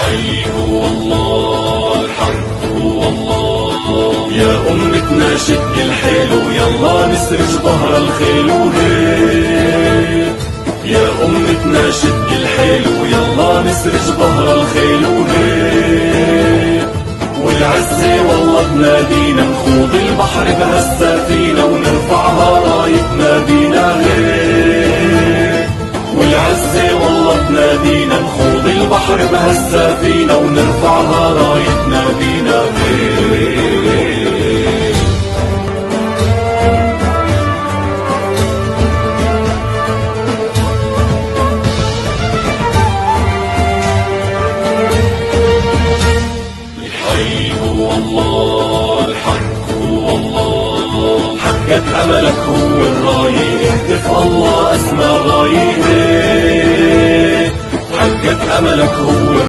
الحي هو الله، الحق هو الله. يا أمتنا شد الحيل ويلا نسرج ظهر الخيل وهيك. يا أمتنا شد الحيل ويلا نسرج ظهر الخيل وهيك. والعزة والله بنادينا نخوض البحر بهالسفينة ونرفعها رايتنا بينا غير. والعزة والله بنادينا نخوض البحر بهالسفينة ونرفعها رايتنا بينا غير. الحي هو الله، الحق هو الله. حقق أملك هو الراية، اهتف الله أسمى غاية. حقق أملك هو